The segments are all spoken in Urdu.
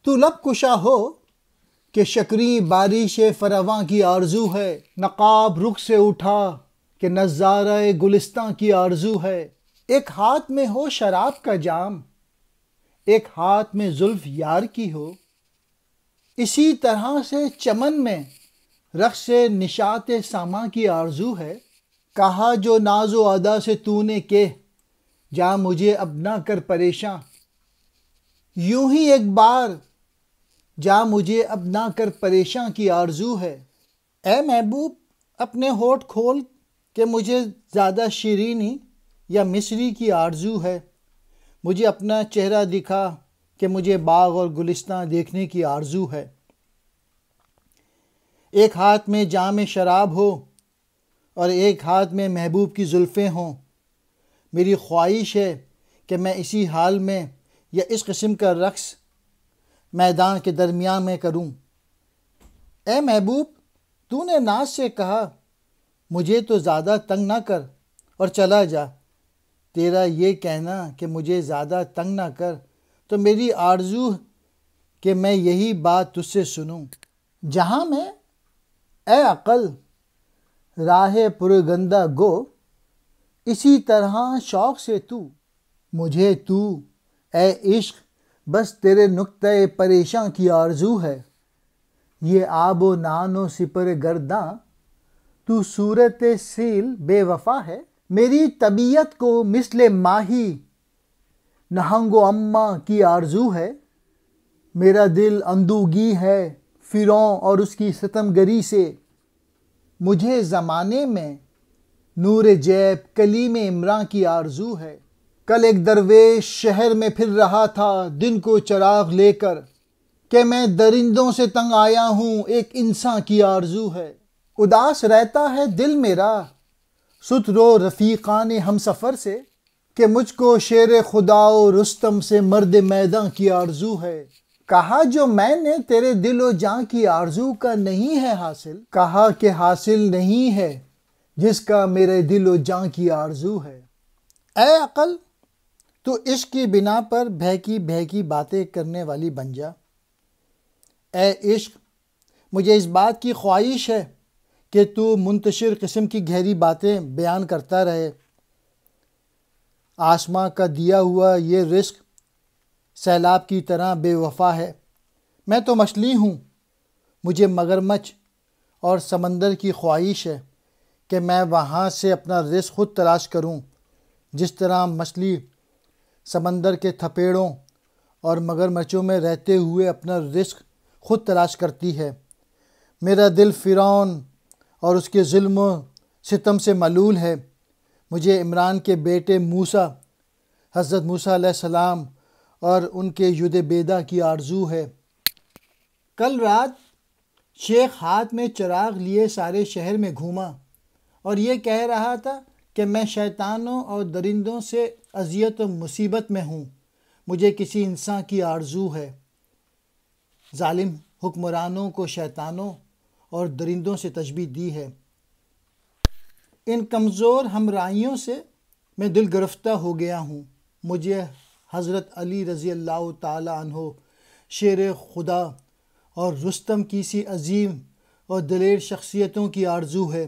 تو لب کشا ہو کہ شکری بارش فراواں کی آرزو ہے، نقاب رخ سے اٹھا کہ نظارہ گلستاں کی آرزو ہے۔ ایک ہاتھ میں ہو شراب کا جام، ایک ہاتھ میں زلف یار کی ہو، اسی طرح سے چمن میں رقص نشاط ساما کی آرزو ہے۔ کہا جو ناز و ادا سے تو نے کہ جا مجھے اب نہ کر پریشاں، یوں ہی ایک بار جا مجھے اب نہ کر پریشاں کی آرزو ہے۔ اے محبوب اپنے ہونٹ کھول کہ مجھے زیادہ شیرینی یا مصری کی آرزو ہے، مجھے اپنا چہرہ دکھا کہ مجھے باغ اور گلستاں دیکھنے کی آرزو ہے۔ ایک ہاتھ میں جام شراب ہو اور ایک ہاتھ میں محبوب کی زلفیں ہوں، میری خواہش ہے کہ میں اسی حال میں یا اس قسم کا رقص میدان کے درمیان میں کروں۔ اے محبوب تو نے ناز سے کہا مجھے تو زیادہ تنگ نہ کر اور چلا جا، تیرا یہ کہنا کہ مجھے زیادہ تنگ نہ کر تو میری آرزو کہ میں یہی بات تجھ سے سنوں۔ جہاں میں اے عقل راہ پرگندہ گو، اسی طرح شوق سے تو مجھے تو اے عشق بس تیرے نقطہ پریشاں کی آرزو ہے۔ یہ آب و نان و سپر گرداں تو صورت سیل بے وفا ہے، میری طبیعت کو مثل ماہی نہنگ و اماں کی آرزو ہے۔ میرا دل اندوہگی ہے فرعون اور اس کی ستم گری سے، مجھے زمانے میں نور جیب کلیم عمراں کی آرزو ہے۔ کل ایک درویش شہر میں پھر رہا تھا دن کو چراغ لے کر، کہ میں درندوں سے تنگ آیا ہوں ایک انساں کی آرزو ہے۔ اداس رہتا ہے دل میرا ست رو رفیقان ہم سفر سے، کہ مجھ کو شیر خدا و رستم سے مرد میداں کی آرزو ہے۔ کہا جو میں نے تیرے دل و جاں کی آرزو کا نہیں ہے حاصل، کہا کہ حاصل نہیں ہے جس کا میرے دل و جاں کی آرزو ہے۔ اے عقل تو عشق کی بنا پر بہکی بہکی باتیں کرنے والی بن جا۔ اے عشق مجھے اس بات کی خواہش ہے کہ تو منتشر قسم کی گہری باتیں بیان کرتا رہے۔ آسماں کا دیا ہوا یہ رزق سیلاب کی طرح بے وفا ہے، میں تو مچھلی ہوں، مجھے مگرمچھ اور سمندر کی خواہش ہے کہ میں وہاں سے اپنا رزق خود تلاش کروں، جس طرح مچھلی سمندر کے تھپیڑوں اور مگرمچھوں میں رہتے ہوئے اپنا رزق خود تلاش کرتی ہے۔ میرا دل فرعون اور اس کے ظلم و ستم سے ملول ہے، مجھے عمران کے بیٹے موسیٰ حضرت موسیٰ علیہ السلام اور ان کے ید بیدا کی آرزو ہے۔ کل رات شیخ ہاتھ میں چراغ لیے سارے شہر میں گھوما اور یہ کہہ رہا تھا کہ میں شیطانوں اور درندوں سے اذیت و مصیبت میں ہوں، مجھے کسی انسان کی آرزو ہے۔ ظالم حکمرانوں کو شیطانوں اور درندوں سے تشبیہ دی ہے۔ ان کمزور ہمراہیوں سے میں دل گرفتہ ہو گیا ہوں، مجھے حضرت علی رضی اللہ تعالیٰ عنہ شیر خدا اور رستم کی سی عظیم اور دلیر شخصیتوں کی آرزو ہے،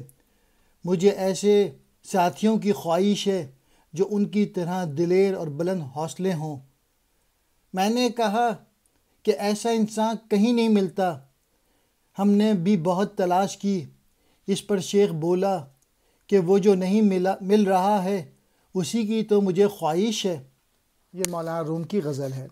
مجھے ایسے ساتھیوں کی خواہش ہے جو ان کی طرح دلیر اور بلند حوصلے ہوں۔ میں نے کہا کہ ایسا انسان کہیں نہیں ملتا، ہم نے بھی بہت تلاش کی۔ اس پر شیخ بولا کہ وہ جو نہیں مل رہا ہے اسی کی تو مجھے خواہش ہے۔ یہ مولانا روم کی غزل ہے۔